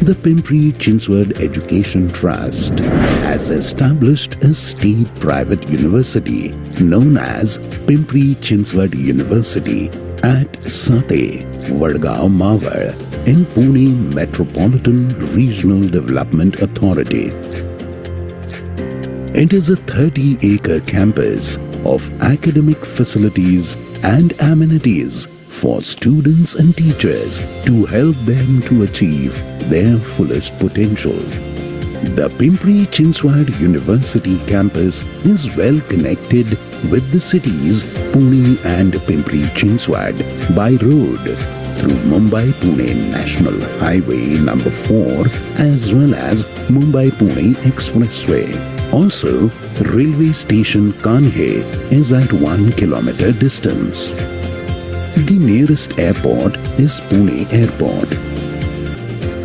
The Pimpri-Chinchwad Education Trust has established a state-private university known as Pimpri-Chinchwad University at Sate, Vadgaon Mawar in Pune Metropolitan Regional Development Authority. It is a 30-acre campus of academic facilities and amenities for students and teachers to help them to achieve their fullest potential. The Pimpri-Chinchwad University campus is well connected with the cities Pune and Pimpri-Chinchwad by road through Mumbai-Pune National Highway number 4 as well as Mumbai-Pune Expressway. Also, railway station Kanhe is at 1 kilometer distance. The nearest airport is Pune Airport.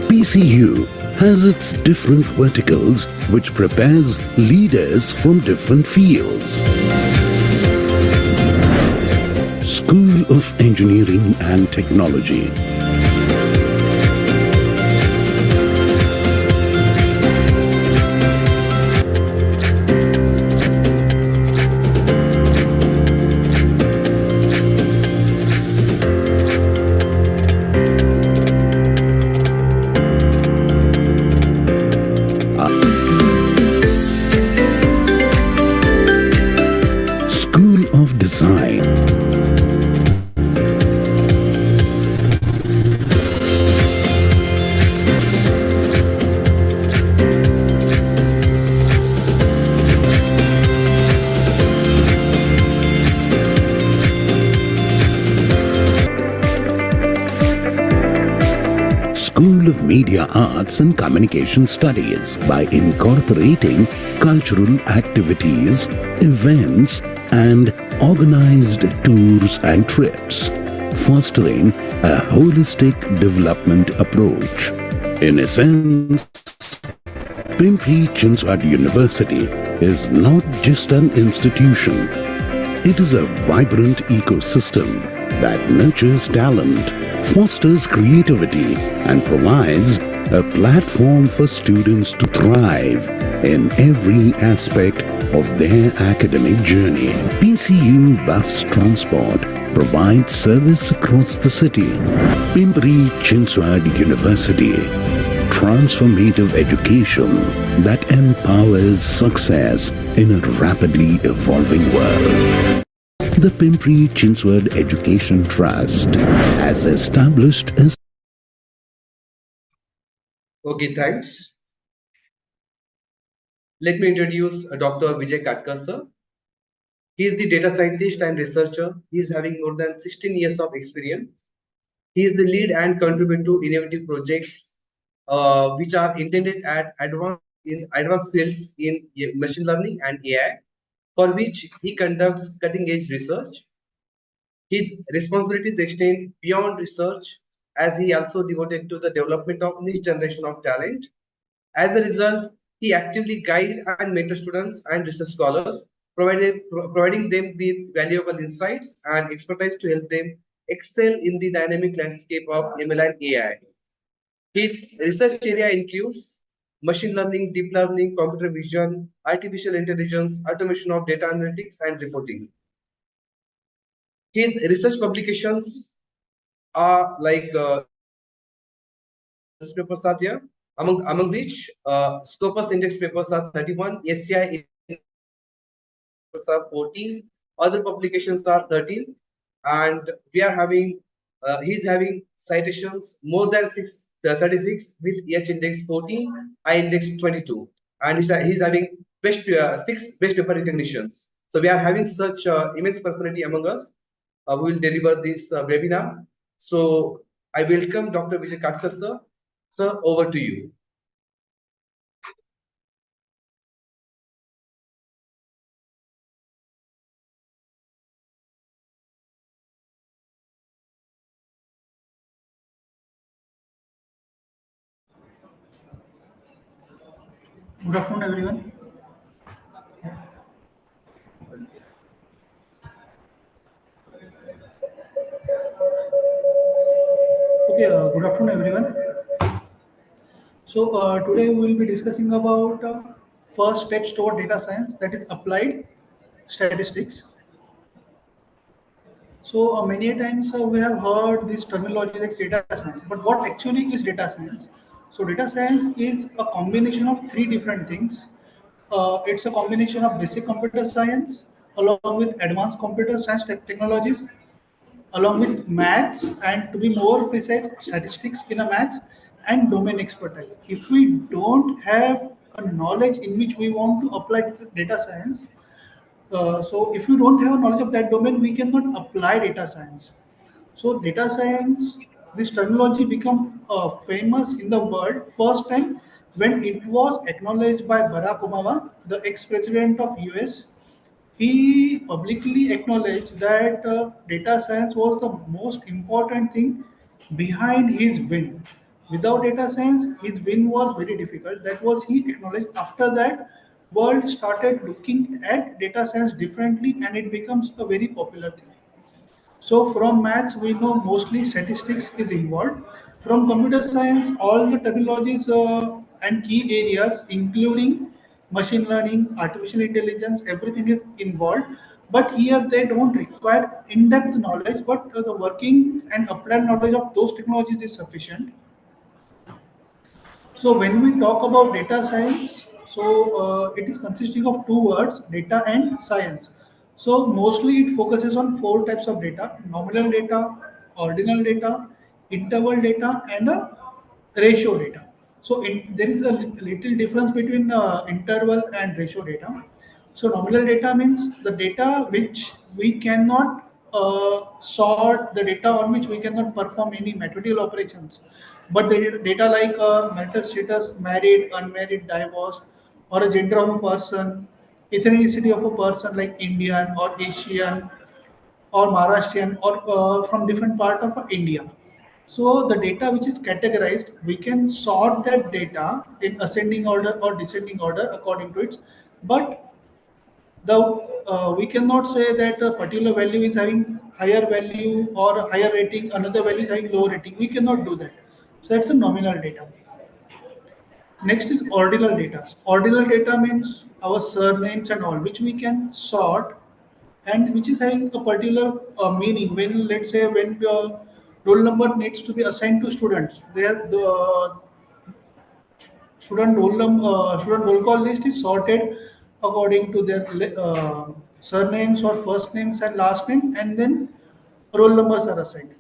PCU has its different verticals which prepares leaders from different fields. School of Engineering and Technology. School of Design. School of Media Arts and Communication Studies by incorporating cultural activities, events, and organized tours and trips, fostering a holistic development approach. In essence, Pimpri-Chinchwad University is not just an institution. It is a vibrant ecosystem that nurtures talent, fosters creativity, and provides a platform for students to thrive in every aspect of their academic journey. PCU Bus Transport provides service across the city. Pimpri-Chinchwad University, transformative education that empowers success in a rapidly evolving world. The Pimpri-Chinchwad Education Trust has established a... Okay, thanks. Let me introduce Dr. Vijay Katkar, sir. He is the data scientist and researcher. He is having more than 16 years of experience. He is the lead and contribute to innovative projects which are intended at advanced fields in machine learning and AI, for which he conducts cutting-edge research. His responsibilities extend beyond research as he also devoted to the development of next generation of talent. As a result, he actively guides and mentors students and research scholars, providing them with valuable insights and expertise to help them excel in the dynamic landscape of ML and AI. His research area includes machine learning, deep learning, computer vision, artificial intelligence, automation of data analytics, and reporting. His research publications are like papers are there, among which Scopus index papers are 31, HCI papers are 14, other publications are 13, and we are having he's having citations more than 36 with H index 14, I index 22, and he's having six best paper recognitions. So we are having such immense personality among us who will deliver this webinar. So I welcome Dr. Vijay Katkar, sir. Sir, over to you. Good afternoon, everyone. Okay, good afternoon, everyone. Today we will be discussing about first steps toward data science, that is applied statistics. Many times we have heard this terminology that's data science, but what actually is data science? Data science is a combination of three different things. It's a combination of basic computer science along with advanced computer science technologies, along with maths, and to be more precise, statistics in a maths and domain expertise. If we don't have a knowledge in which we want to apply data science, so if you don't have a knowledge of that domain, we cannot apply data science. So data science, this terminology became famous in the world first time when it was acknowledged by Barack Obama, the ex-president of US. He publicly acknowledged that data science was the most important thing behind his win. Without data science, his win was very difficult. That was he acknowledged. After that, world started looking at data science differently, and it becomes a very popular thing. So from maths, we know mostly statistics is involved. From computer science, all the terminologies and key areas, including machine learning, artificial intelligence, everything is involved. But here they don't require in-depth knowledge, but the working and applied knowledge of those technologies is sufficient. So when we talk about data science, it is consisting of two words, data and science. So mostly it focuses on four types of data: nominal data, ordinal data, interval data, and a ratio data. There is a little difference between interval and ratio data. So nominal data means the data which we cannot sort, the data on which we cannot perform any mathematical operations. But the data like marital status, married, unmarried, divorced, or a gender of a person, ethnicity of a person like Indian or Asian or Maharashtrian or from different part of India. So the data which is categorized, we can sort that data in ascending order or descending order according to it. But the we cannot say that a particular value is having higher value or a higher rating, another value is having low rating. We cannot do that. So that's a nominal data. Next is ordinal data. Ordinal data means our surnames and all, which we can sort and which is having a particular meaning. When let's say when the roll number needs to be assigned to students, there the student roll call list is sorted according to their surnames or first names and last name, and then roll numbers are assigned.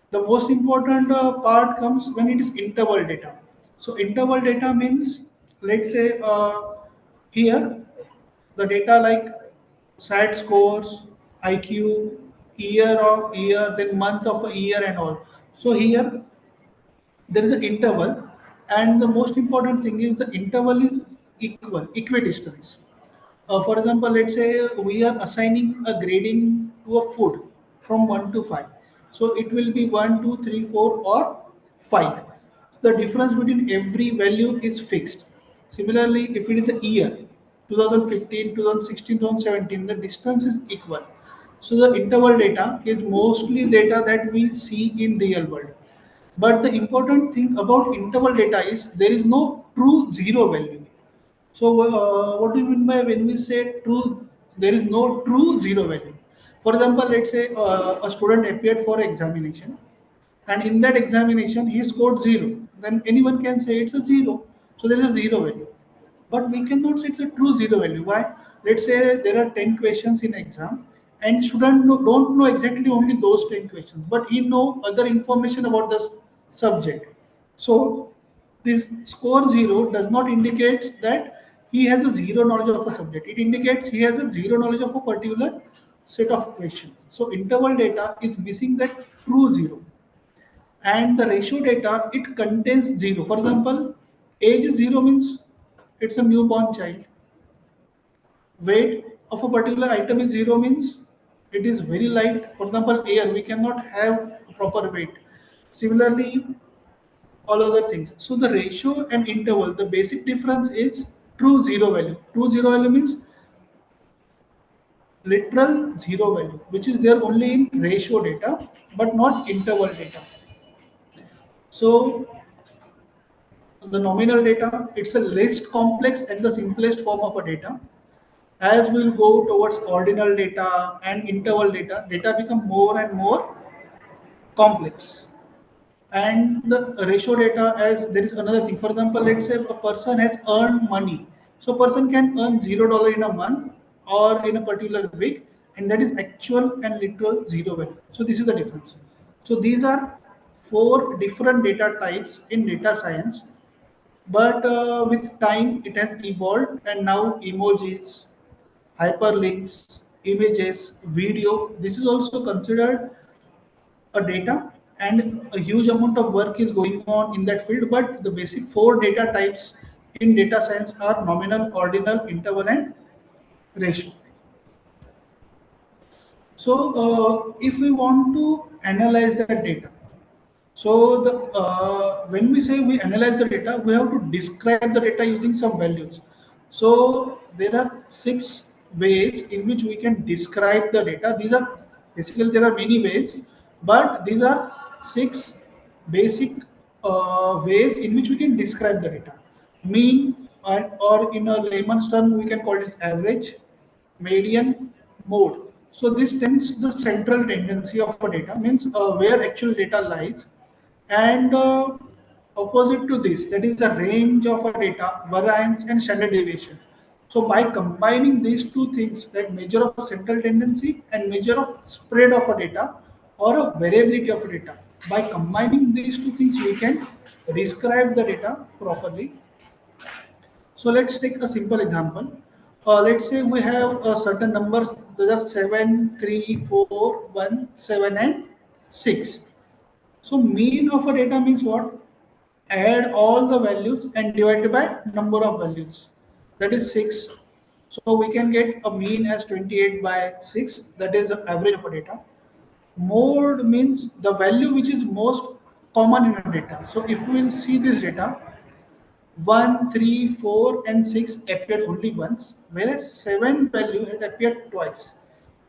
The most important part comes when it is interval data. So interval data means, let's say here the data like SAT scores, IQ, year of year, then month of a year and all. So here there is an interval, and the most important thing is the interval is equidistance. For example, let's say we are assigning a grading to a food from 1 to 5. So it will be 1, 2, 3, 4, or 5. The difference between every value is fixed. Similarly, if it is a year, 2015, 2016, 2017, the distance is equal. So the interval data is mostly data that we see in real world. But the important thing about interval data is there is no true zero value. So, what do you mean by when we say true? There is no true zero value. For example, let's say a student appeared for examination, and in that examination he scored zero. Then anyone can say it's a zero. So there is a zero value. But we cannot say it's a true zero value. Why? Let's say there are 10 questions in exam, and student don't know exactly only those 10 questions, but he know other information about the subject. So this score zero does not indicate that he has a zero knowledge of a subject. It indicates he has a zero knowledge of a particular set of questions. So interval data is missing that true zero. And the ratio data, it contains zero. For example, age zero means it's a newborn child. Weight of a particular item is zero means it is very light. For example, air, we cannot have proper weight. Similarly, all other things. So the ratio and interval, the basic difference is true zero value. True zero value means literal zero value, which is there only in ratio data, but not interval data. So the nominal data. It's a least complex and the simplest form of a data. As we'll go towards ordinal data and interval data become more and more complex. And the ratio data, as there is another thing. For example, let's say a person has earned money. So person can earn $0 in a month or in a particular week, and that is actual and literal zero value. So this is the difference. So these are four different data types in data science, but with time it has evolved, and now emojis, hyperlinks, images, video, this is also considered a data, and a huge amount of work is going on in that field. But the basic four data types in data science are nominal, ordinal, interval, and ratio. So if we want to analyze that data, so when we say we analyze the data, we have to describe the data using some values. So there are six ways in which we can describe the data. These are basically, there are many ways, but these are six basic ways in which we can describe the data. Mean, or in a layman's term, we can call it average, median, mode. So this tends the central tendency of a data, means where actual data lies, and opposite to this, that is the range of a data, variance and standard deviation. So by combining these two things, that measure of central tendency and measure of spread of a data or a variability of a data, by combining these two things, we can describe the data properly. So let's take a simple example. Let's say we have certain numbers, those are 7, 3, 4, 1, 7, and 6. So mean of a data means what? Add all the values and divide by number of values. That is 6. So we can get a mean as 28 by 6. That is the average of a data. Mode means the value which is most common in a data. So if we will see this data, 1, 3, 4, and 6 appear only once, whereas 7 value has appeared twice.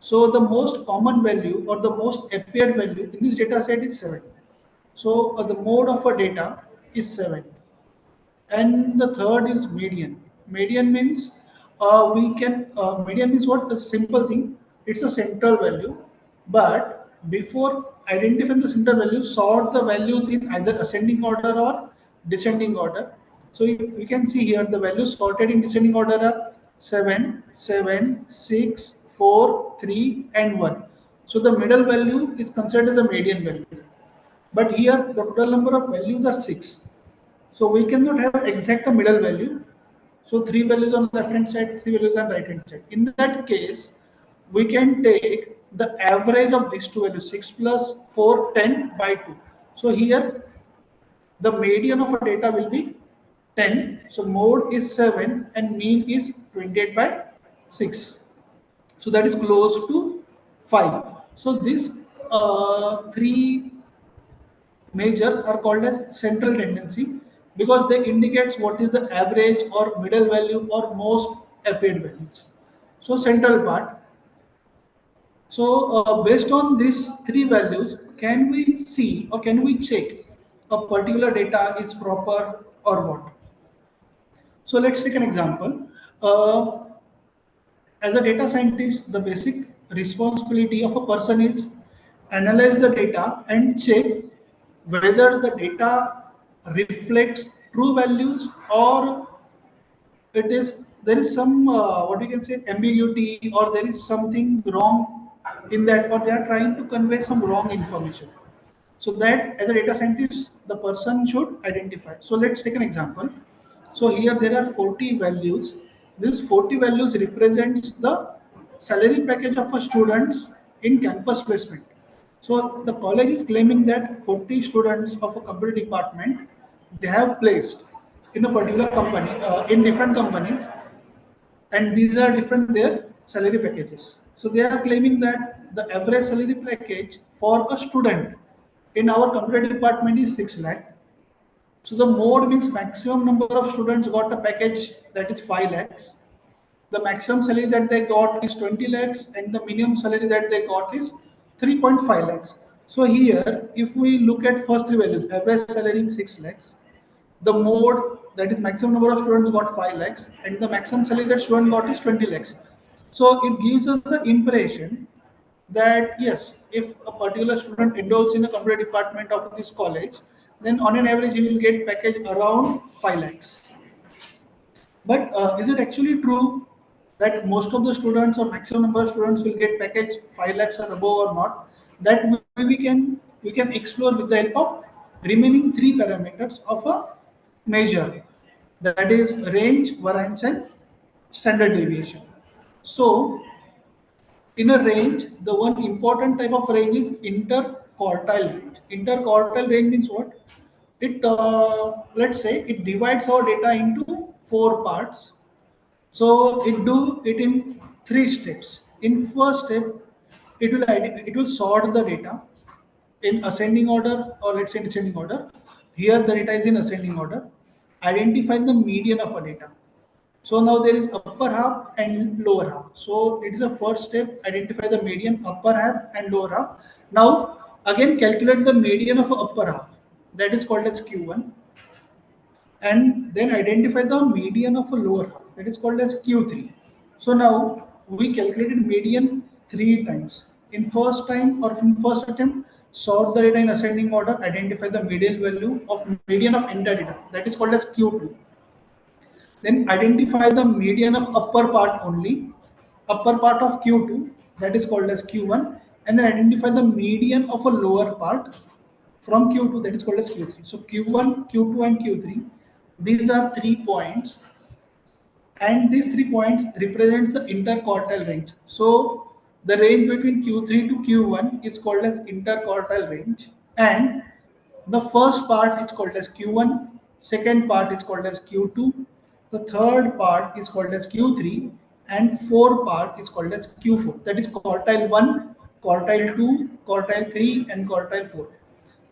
So the most common value or the most appeared value in this data set is 7. So the mode of a data is 7. And the third is median. Median means median means what? A simple thing. It's a central value, but before identifying the central value, sort the values in either ascending order or descending order. So we can see here the values sorted in descending order are 7, 7, 6, 4, 3, and 1. So the middle value is considered as a median value. But here the total number of values are 6. So we cannot have exact a middle value. So three values on left hand side, three values on right hand side. In that case, we can take the average of these two values, 6 plus 4, 10 by 2. So here the median of a data will be 10. So mode is 7 and mean is 28 by 6. So that is close to 5. So these three measures are called as central tendency because they indicates what is the average or middle value or most appeared values. So central part. So based on these three values, can we see or can we check a particular data is proper or what? So let's take an example. As a data scientist, the basic responsibility of a person is analyze the data and check whether the data reflects true values or it is there is some what you can say ambiguity or there is something wrong in that or they are trying to convey some wrong information. So that as a data scientist, the person should identify. So let's take an example. So here there are 40 values. This 40 values represents the salary package of a students in campus placement. So the college is claiming that 40 students of a computer department they have placed in a particular company in different companies, and these are different their salary packages. So they are claiming that the average salary package for a student in our computer department is 6 lakh. So the mode means maximum number of students got a package that is 5 lakhs. The maximum salary that they got is 20 lakhs and the minimum salary that they got is 3.5 lakhs. So here, if we look at first three values, average salary 6 lakhs, the mode, that is maximum number of students got 5 lakhs, and the maximum salary that student got is 20 lakhs. So it gives us the impression that yes, if a particular student enrolls in a computer department of this college, then on an average he will get package around 5 lakhs. But is it actually true that most of the students or maximum number of students will get package 5 lakhs or above or not? That we can explore with the help of remaining three parameters of a measure, that is range, variance, and standard deviation. So in a range, the one important type of range is interquartile range. Interquartile range means what? It let's say it divides our data into four parts. So it do it in three steps. In first step, it will sort the data in ascending order, or let's say descending order. Here the data is in ascending order. Identify the median of a data. So now there is upper half and lower half. So it is a first step, identify the median, upper half and lower half. Now again calculate the median of upper half. That is called as Q1. And then identify the median of a lower half. That is called as Q3. So now we calculated median three times. In first time or in first attempt, sort the data in ascending order, identify the median of entire data. That is called as Q2. Then identify the median of upper part only, upper part of Q2, that is called as Q1, and then identify the median of a lower part from Q2, that is called as Q3. So Q1, Q2, and Q3, these are 3 points, and these 3 points represents the interquartile range. So the range between Q3 to Q1 is called as interquartile range, and the first part is called as Q1, second part is called as Q2, the third part is called as Q3, and fourth part is called as Q4. That is quartile 1, quartile 2, quartile 3, and quartile 4.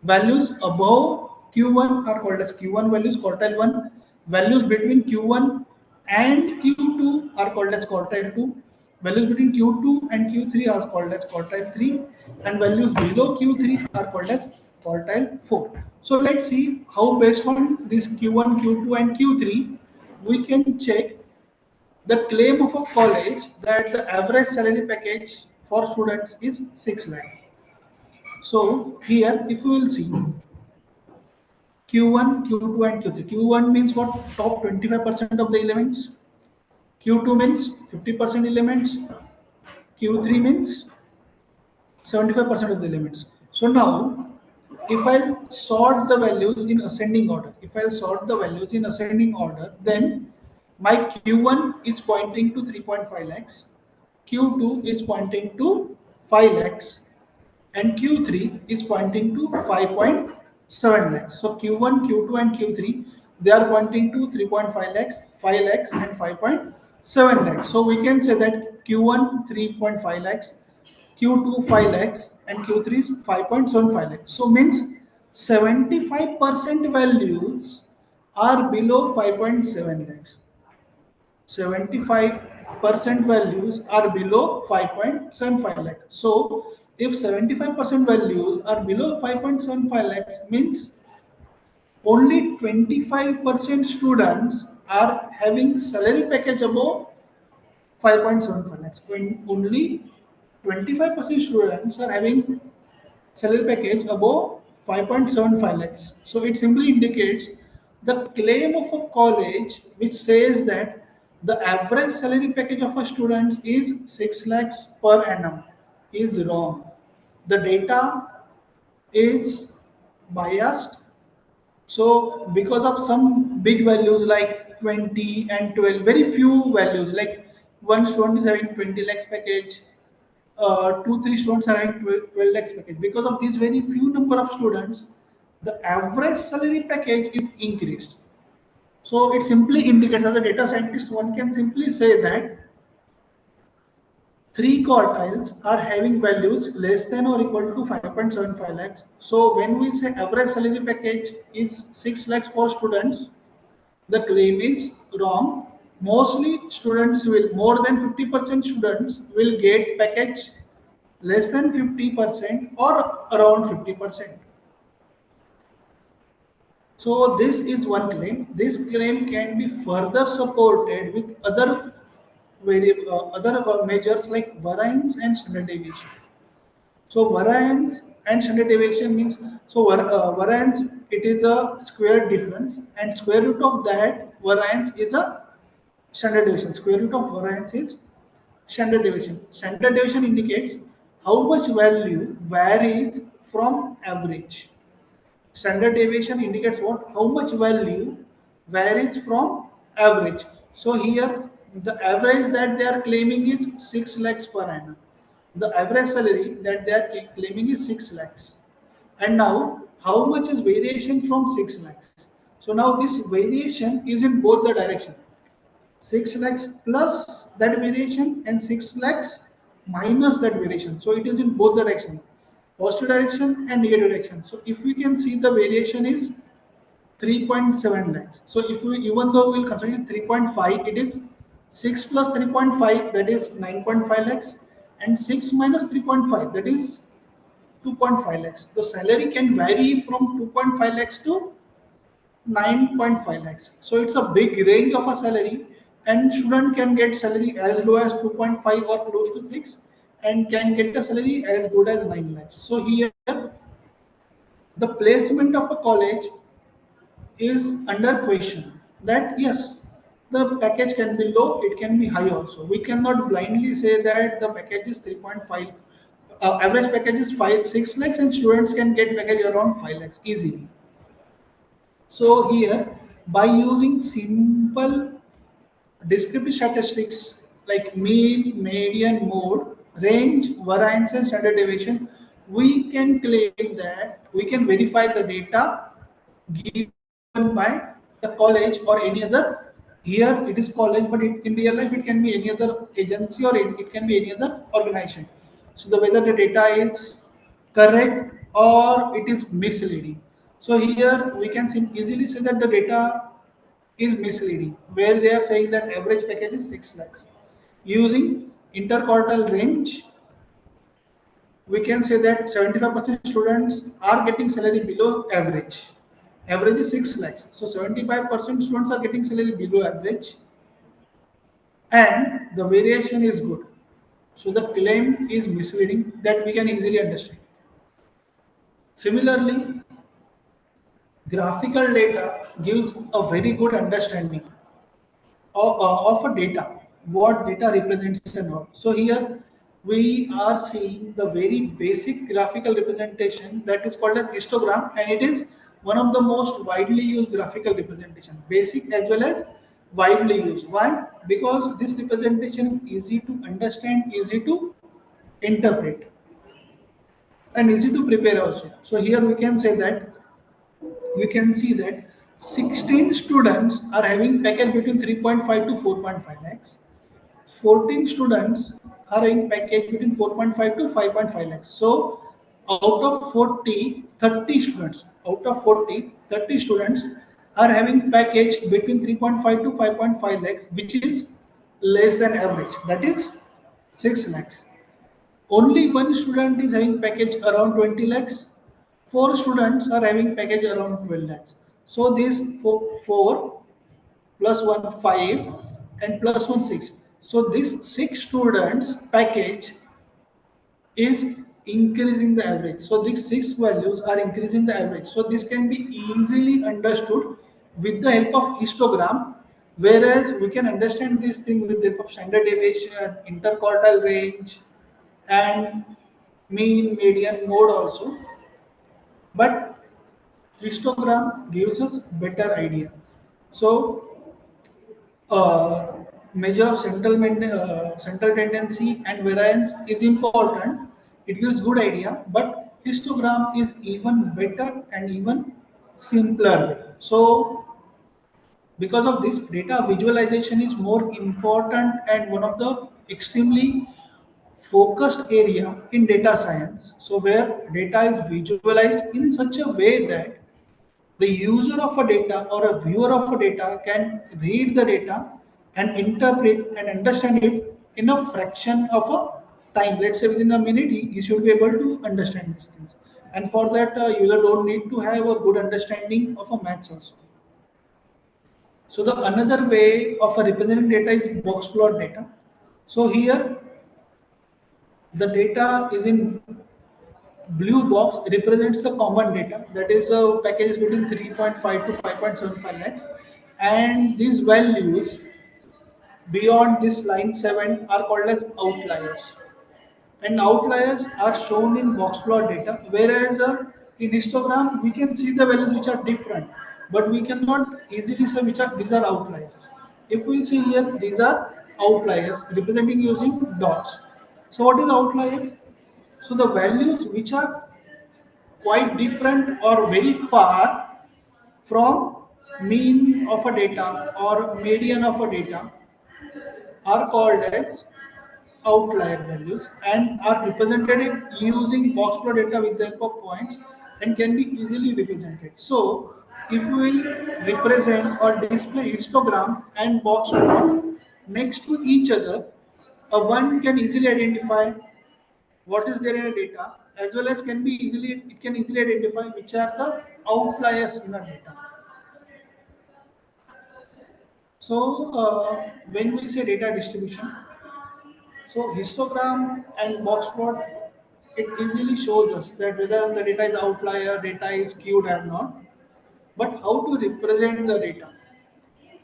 Values above Q1 are called as Q1 values, quartile 1. Values between Q1 and Q2 are called as quartile 2. Values between Q2 and Q3 are called as quartile 3. And values below Q3 are called as quartile 4. So let's see how, based on this Q1, Q2, and Q3, we can check the claim of a college that the average salary package for students is 6 lakh. So here, if we will see Q1, Q2, and Q3. Q1 means what? Top 25% of the elements. Q2 means 50% elements. Q3 means 75% of the elements. So now, if I sort the values in ascending order, then my Q1 is pointing to 3.5 lakhs, Q2 is pointing to 5 lakhs, and Q3 is pointing to 5.7 lakhs. So Q1, Q2, and Q3, they are pointing to 3.5 lakhs, 5 lakhs, and 5.7 lakhs. So we can say that Q1 3.5 lakhs, Q2 5 lakhs, and Q3 is 5.75 lakhs. So means 75% values are below 5.7 lakhs. 75% values are below 5.75 lakhs. So if 75% values are below 5.75 lakhs, means only 25% students are having salary package above 5.75 lakhs. When only 25% students are having salary package above 5.75 lakhs. So it simply indicates the claim of a college which says that the average salary package of a student is 6 lakhs per annum is wrong. The data is biased. So because of some big values like 20 and 12, very few values, like one student is having 20 lakhs package, two, three students are having 12 lakhs package. Because of these very few number of students, the average salary package is increased. So it simply indicates, as a data scientist, one can simply say that three quartiles are having values less than or equal to 5.75 lakhs. So when we say average salary package is 6 lakhs for students, the claim is wrong. Mostly students will, more than 50% students will get package less than 50% or around 50%. So this is one claim. This claim can be further supported with other other measures like variance and standard deviation. So variance and standard deviation means, variance, it is a square difference, and square root of that variance is a standard deviation. Square root of variance is standard deviation. Standard deviation indicates how much value varies from average. Standard deviation indicates what? How much value varies from average. So here the average that they are claiming is 6 lakhs per annum. The average salary that they are claiming is 6 lakhs. And now how much is variation from 6 lakhs? So now this variation is in both the direction. 6 lakhs plus that variation and 6 lakhs minus that variation. So it is in both the direction, positive direction and negative direction. So if we can see, the variation is 3.7 lakhs. So if we, even though we will consider it 3.5, it is 6 plus 3.5, that is 9.5 lakhs, and 6 minus 3.5, that is 2.5 lakhs. The salary can vary from 2.5 lakhs to 9.5 lakhs. So it's a big range of a salary, and student can get salary as low as 2.5 or close to 6, and can get a salary as good as 9 lakhs. So here the placement of a college is under question. That yes, the package can be low, it can be high also. We cannot blindly say that the package is 3.5. Average package is 6 lakhs, and students can get package around 5 lakhs easily. So here, by using simple descriptive statistics like mean, median, mode, range, variance, and standard deviation, we can claim that we can verify the data given by the college or any other. Here it is college, but in real life it can be any other agency, or it can be any other organization. So the whether the data is correct or it is misleading. So here we can easily say that the data is misleading, where they are saying that average package is 6 lakhs. Using interquartile range, we can say that 75% students are getting salary below average. Average is 6 lakhs. So 75% students are getting salary below average, and the variation is good. So the claim is misleading, that we can easily understand. Similarly, graphical data gives a very good understanding of a data, what data represents and all. So here we are seeing the very basic graphical representation that is called as histogram, and it is one of the most widely used graphical representation, basic as well as widely used. Why? Because this representation is easy to understand, easy to interpret, and easy to prepare also. So here we can say that, you can see that 16 students are having package between 3.5 to 4.5 lakhs. 14 students are having package between 4.5 to 5.5 lakhs. So out of 40, 30 students, out of 40, 30 students are having package between 3.5 to 5.5 lakhs, which is less than average. That is 6 lakhs. Only one student is having package around 20 lakhs. Four students are having package around 12 lakhs. So these four plus one 5 and plus one 6. So this 6 students package is increasing the average. So these 6 values are increasing the average. So this can be easily understood with the help of histogram, whereas we can understand this thing with the help of standard deviation, interquartile range, and mean, median, mode also. But histogram gives us better idea. So measure of central tendency and variance is important. It gives good idea, but histogram is even better and even simpler. So because of this, data visualization is more important and one of the extremely focused area in data science. So where data is visualized in such a way that the user of a data or a viewer of a data can read the data and interpret and understand it in a fraction of a time. Let's say within a minute, he should be able to understand these things. and for that user don't need to have a good understanding of a maths also. So the another way of representing data is box plot data. So here the data is in blue box represents the common data, that is packages between 3.5 to 5.75 lakhs, and these values beyond this line 7 are called as outliers, and outliers are shown in box plot data, whereas in histogram we can see the values which are different, but we cannot easily say which are these are outliers. If we see here, these are outliers representing using dots. So what is outliers? So the values which are quite different or very far from mean of a data or median of a data are called as outlier values and are represented using box plot data with the help of points and can be easily represented. So if we will represent or display histogram and box plot next to each other, a one can easily identify what is there in a data, as well as can easily identify which are the outliers in a data. So when we say data distribution, so histogram and box plot, it easily shows us that whether the data is outlier, data is skewed or not. But how to represent the data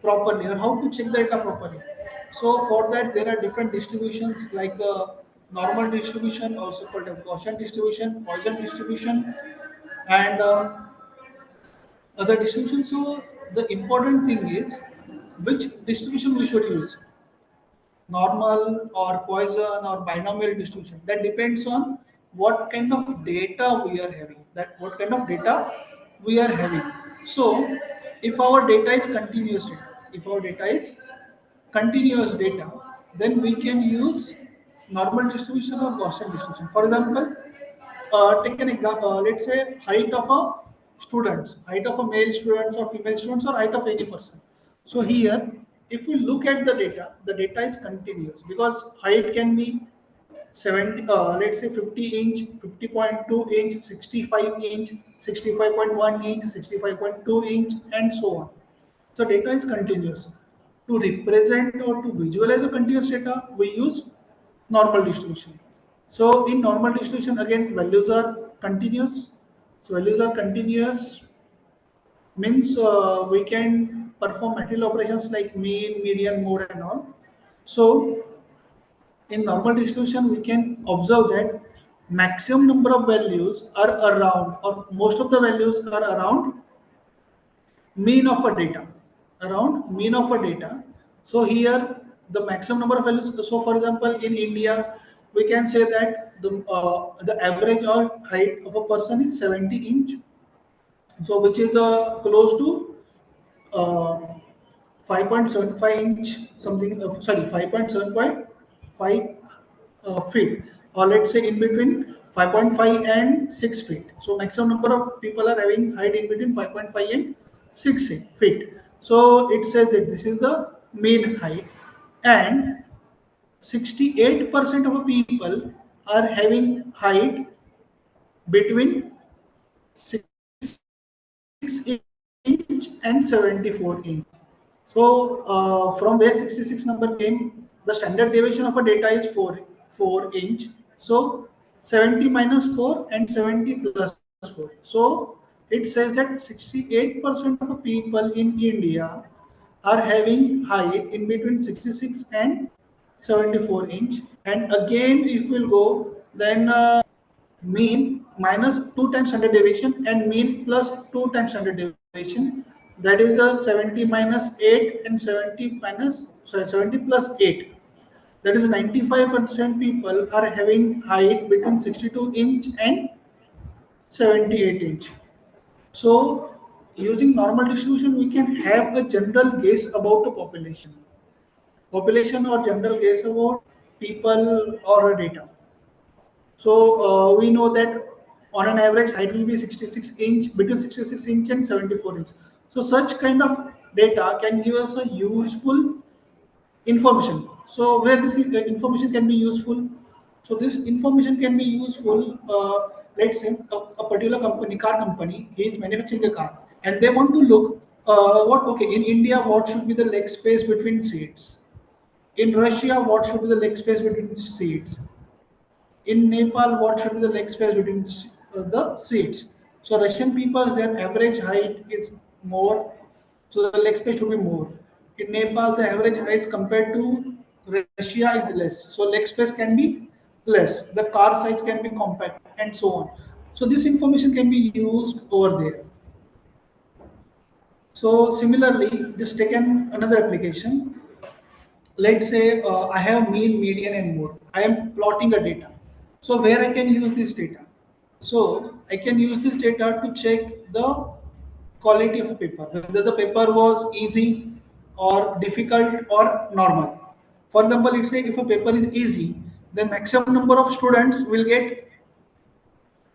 properly or how to check the data properly? So for that there are different distributions like normal distribution, also called as Gaussian distribution, Poisson distribution, and other distributions. So the important thing is which distribution we should use, normal or Poisson or binomial distribution. That depends on what kind of data we are having. That what kind of data we are having. So if our data is continuous data, if our data is continuous data, then we can use normal distribution or Gaussian distribution. For example, take an example. Let's say height of a male students or female students or height of any person. So here, if we look at the data is continuous because height can be 70, let's say 50 inch, 50.2 inch, 65 inch, 65.1 inch, 65.2 inch, and so on. So data is continuous. To represent or to visualize a continuous data, we use normal distribution. So in normal distribution, again, values are continuous. So values are continuous means we can perform material operations like mean, median, mode, and all. So in normal distribution, we can observe that maximum number of values are around, or most of the values are around mean of a data, around mean of a data. So here the maximum number of values. So for example, in India, we can say that the average or height of a person is 70 inch, so which is close to uh, 5.75 inch something. Sorry, 5.75 feet, or let's say in between 5.5 and 6 feet. So maximum number of people are having height in between 5.5 and 6 feet. So it says that this is the mean height, and 68% of people are having height between 66 inch and 74 inch. So from where 66 number came, the standard deviation of a data is 4 inch. So 70 minus 4 and 70 plus 4. So it says that 68% of the people in India are having height in between 66 and 74 inch. And again, if we'll go, then mean minus 2 times standard deviation and mean plus 2 times standard deviation, that is a 70 minus 8 and 70 plus 8, that is 95% people are having height between 62 inch and 78 inch. So using normal distribution we can have a general guess about the population or general guess about people or a data. So we know that on an average height will be 66 inch, between 66 inch and 74 inch. So such kind of data can give us a useful information. So where this information can be useful? So this information can be useful let's say a particular company, car company, is manufacturing a car, and they want to look what okay in India what should be the leg space between seats. In Russia, what should be the leg space between seats? In Nepal, what should be the leg space between the seats? So Russian people, their average height is more, so the leg space should be more. In Nepal, the average height compared to Russia is less, so leg space can be less. The car size can be compact, and so on. So this information can be used over there. So similarly, just taken another application. Let's say I have mean, median, and mode. I am plotting a data. So where I can use this data? So I can use this data to check the quality of a paper, whether the paper was easy or difficult or normal. For example, let's say if a paper is easy, then maximum number of students will get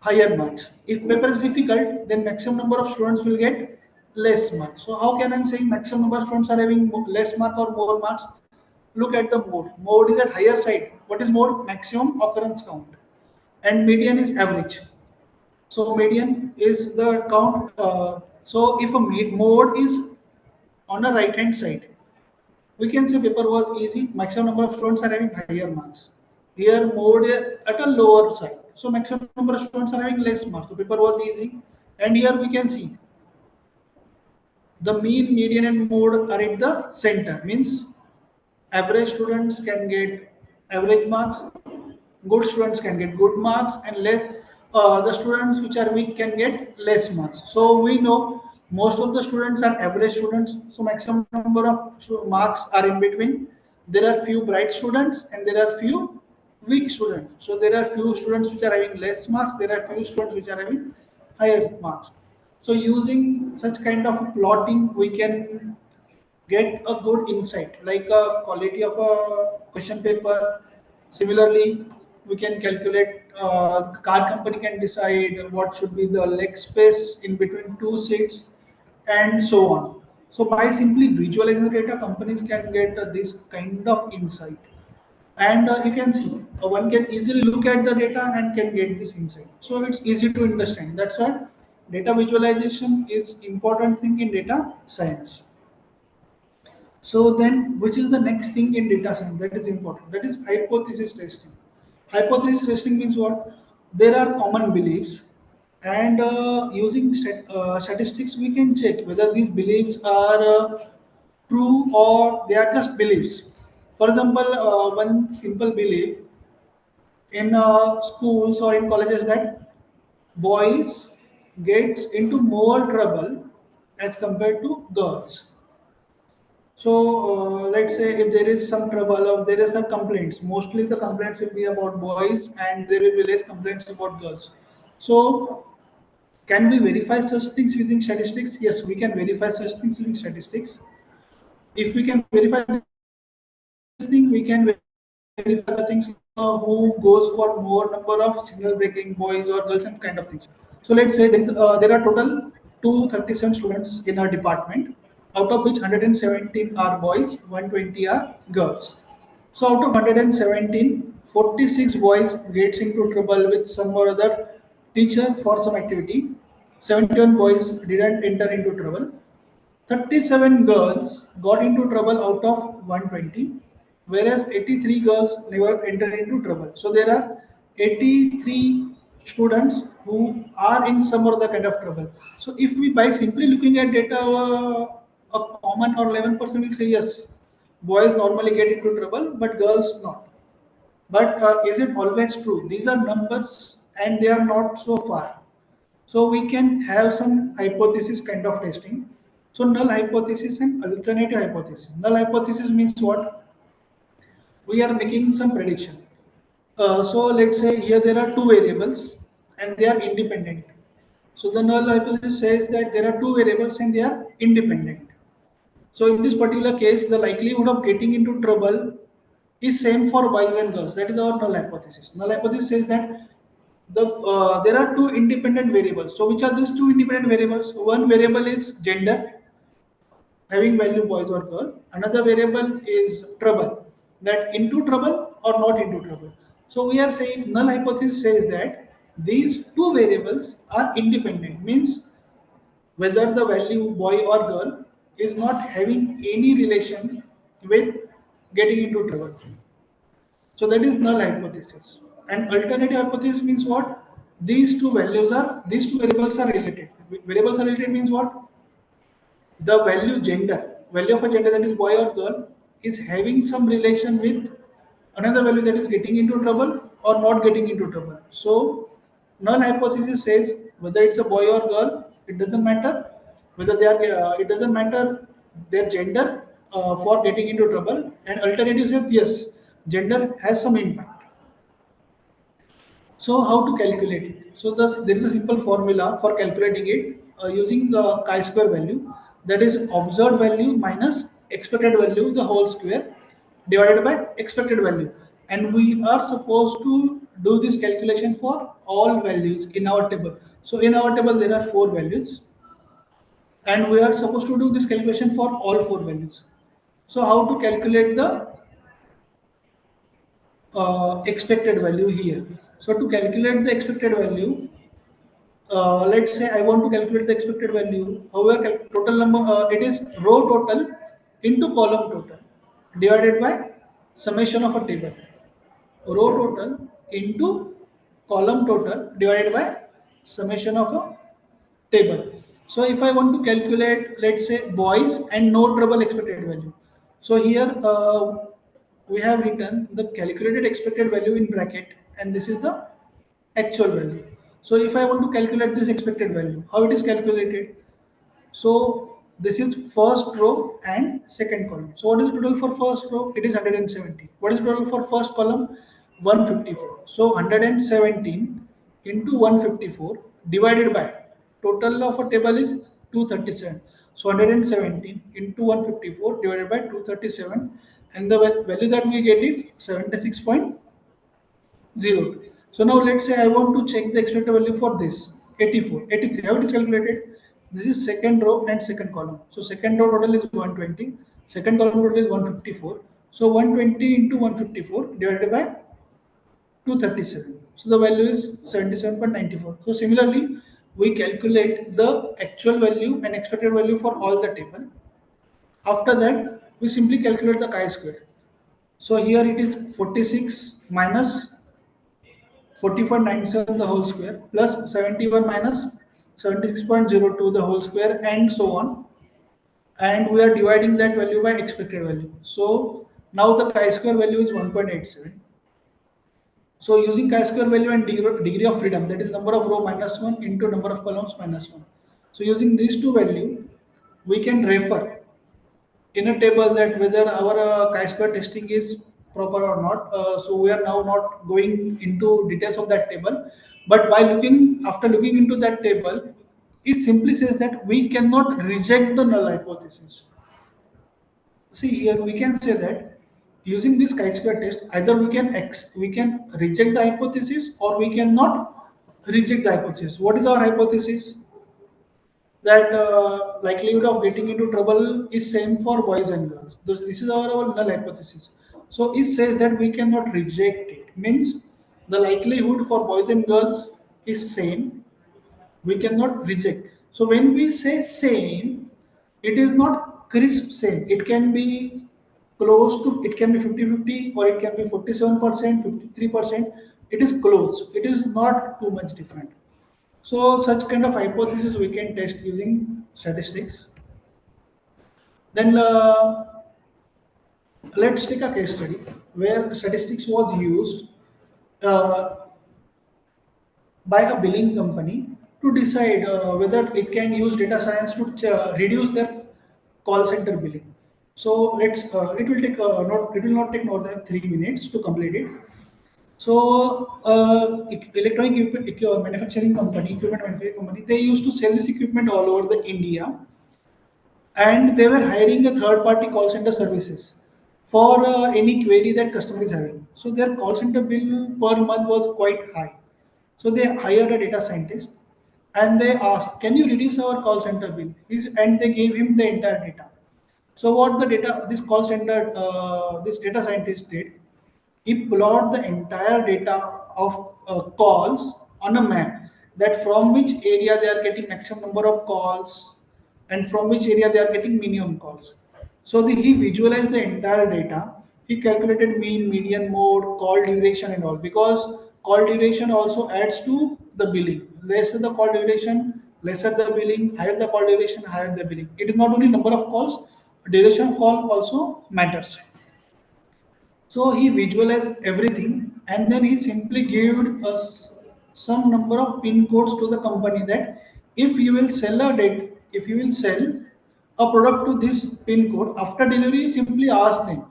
higher marks. If paper is difficult, then maximum number of students will get less marks. So how can I say maximum number of students are having less mark or more marks? Look at the mode. Mode is at higher side. What is mode? Maximum occurrence count. And median is average. So median is the count. So if a mode is on the right hand side, we can say paper was easy. Maximum number of students are having higher marks. Here mode at a lower side. So maximum number of students are having less marks. The paper was easy. And here we can see the mean, median, and mode are at the center. Means average students can get average marks, good students can get good marks, and the students which are weak can get less marks. So we know most of the students are average students, so maximum number of marks are in between. There are few bright students and there are few weak students. So there are few students which are having less marks, there are few students which are having higher marks. So using such kind of plotting, we can get a good insight like a quality of a question paper. Similarly, we can calculate, the car company can decide what should be the leg space in between two seats, and so on. So by simply visualizing the data, companies can get this kind of insight. And you can see one can easily look at the data and can get this insight, so it's easy to understand. That's why data visualization is important thing in data science. So then, which is the next thing in data science that is important? That is hypothesis testing. Hypothesis testing means what? There are common beliefs, and using statistics, we can check whether these beliefs are true or they are just beliefs. For example, one simple belief in schools or in colleges that boys gets into more trouble as compared to girls. So let's say if there is some trouble or there is some complaints, mostly the complaints will be about boys and there will be less complaints about girls. So can we verify such things using statistics? Yes, we can verify such things using statistics. If we can verify this thing, we can verify the things who goes for more number of signal breaking boys or girls and kind of things. So let's say there are total 237 students in our department, out of which 117 are boys, 120 are girls. So out of 117, 46 boys gets into trouble with some or other teacher for some activity. 71 boys didn't enter into trouble. 37 girls got into trouble out of 120, whereas 83 girls never entered into trouble. So there are 83 students who are in some or other kind of trouble. So if we by simply looking at data, a common or 11% will say yes, boys normally get into trouble, but girls not. But is it always true? These are numbers and they are not so far. So we can have some hypothesis kind of testing. So null hypothesis and alternative hypothesis. Null hypothesis means what? We are making some prediction. So let's say here there are two variables and they are independent. So the null hypothesis says that there are two variables and they are independent. So in this particular case, the likelihood of getting into trouble is same for boys and girls. That is our null hypothesis. Null hypothesis says that there are two independent variables. So which are these two independent variables? One variable is gender, having value boys or girl. Another variable is trouble, that into trouble or not into trouble. So we are saying null hypothesis says that these two variables are independent, means whether the value boy or girl is not having any relation with getting into trouble. So that is null hypothesis. And alternative hypothesis means what? These two variables are related. Variables are related means what? The value of a gender, that is boy or girl, is having some relation with another value that is getting into trouble or not getting into trouble. So null hypothesis says whether it's a boy or girl, it doesn't matter. Whether they are, it doesn't matter their gender for getting into trouble. And alternative says yes, gender has some impact. So how to calculate it? So there is a simple formula for calculating it using the chi-square value, that is observed value minus expected value the whole square divided by expected value. And we are supposed to do this calculation for all values in our table. So in our table there are four values and we are supposed to do this calculation for all four values. So how to calculate the expected value here? So to calculate the expected value, let's say I want to calculate the expected value. However, total number, it is row total into column total divided by summation of a table. Row total into column total divided by summation of a table. So if I want to calculate, let's say boys and no trouble expected value. So here we have written the calculated expected value in bracket and this is the actual value. So if I want to calculate this expected value, how it is calculated? So this is first row and second column. So what is the total for first row? It is 170. What is the total for first column? 154. So 117 into 154 divided by total of a table is 237. So 117 into 154 divided by 237 and the value that we get is 76.02. So now let's say I want to check the expected value for this 84, 83. How it is calculated? This is second row and second column. So second row total is 120, second column total is 154. So 120 into 154 divided by 237. So the value is 77.94. So similarly, we calculate the actual value and expected value for all the table. After that, we simply calculate the chi-square. So here it is 46 minus 44.97 the whole square plus 71 minus 76.02 the whole square and so on, and we are dividing that value by expected value. So now the chi-square value is 1.87. So using chi-square value and degree of freedom, that is number of row minus 1 into number of columns minus 1. So using these two value, we can refer in a table that whether our chi-square testing is proper or not. So we are now not going into details of that table, but by after looking into that table, it simply says that we cannot reject the null hypothesis. See here, we can say that using this chi-square test, either we can reject the hypothesis or we cannot reject the hypothesis. What is our hypothesis? That likelihood of getting into trouble is same for boys and girls. This is our null hypothesis. So it says that we cannot reject it. Means the likelihood for boys and girls is same. We cannot reject. So when we say same, it is not crisp same. It can be close to, it can be 50-50 or it can be 47%, 53%. It is close. It is not too much different. So such kind of hypothesis we can test using statistics. Then let's take a case study where statistics was used uh, by a billing company to decide whether it can use data science to reduce their call center billing. So it will take not it will not take more than 3 minutes to complete it. So, electronic equipment manufacturing company, they used to sell this equipment all over the India, and they were hiring a third-party call center services for any query that customer is having. So their call center bill per month was quite high. So they hired a data scientist, and they asked, "Can you reduce our call center bill?" And they gave him the entire data. So what the data, this data scientist did, he plot the entire data of calls on a map that from which area they are getting maximum number of calls and from which area they are getting minimum calls. So he visualized the entire data. He calculated mean, median, mode, call duration, and all, because call duration also adds to the billing. Lesser the call duration, lesser the billing; higher the call duration, higher the billing. It is not only number of calls; duration of call also matters. So he visualized everything, and then he simply gave us some number of pin codes to the company that if you will sell a date, if you will sell a product to this pin code after delivery, you simply ask them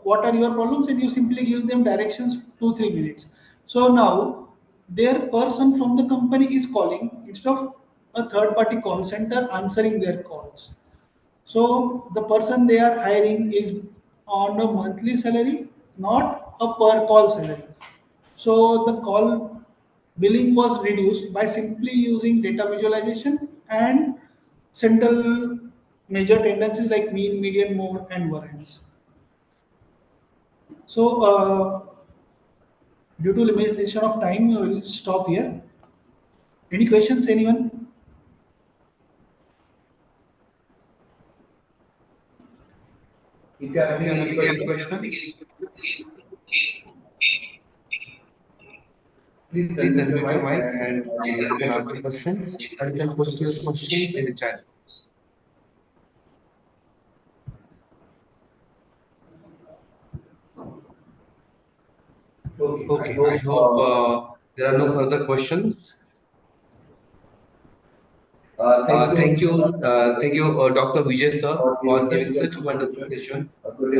what are your problems, and you simply give them directions 2 3 minutes. So now their person from the company is calling instead of a third party call center answering their calls. So the person they are hiring is on a monthly salary, not a per call salary. So the call billing was reduced by simply using data visualization and central major tendencies like mean, median, mode, and variance. So due to limitation of time, we will stop here. Any questions, anyone? If you are If you having are any having any questions, questions, please please unmute your unmute your mic mic and and you you can can ask ask your your questions. questions, And or you you can can post post your your questions questions in in the the chat. chat box. Okay, I Okay, I hope hope there there are are no no further further questions. questions. Thank you, Dr. Vijay sir, for giving such a wonderful session.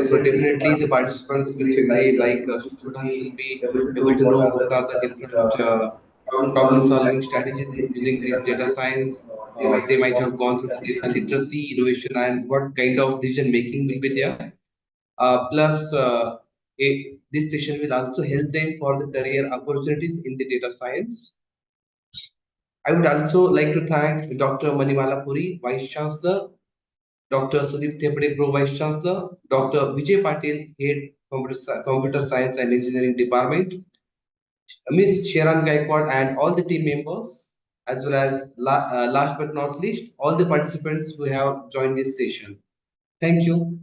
So definitely the participants, specifically like students, will be able to know what are the different problem-solving strategies in using this data science. They might have gone through the data literacy, innovation, and what kind of decision making will be there. Plus, this session will also help them for the career opportunities in the data science. I would also like to thank Dr. Manimala Puri, Vice Chancellor, Dr. Sudeep Thepade, Pro Vice Chancellor, Dr. Vijay Patil, Head Computer Science and Engineering Department, Ms. Sharon Gaikwad, and all the team members, as well as last but not least, all the participants who have joined this session. Thank you.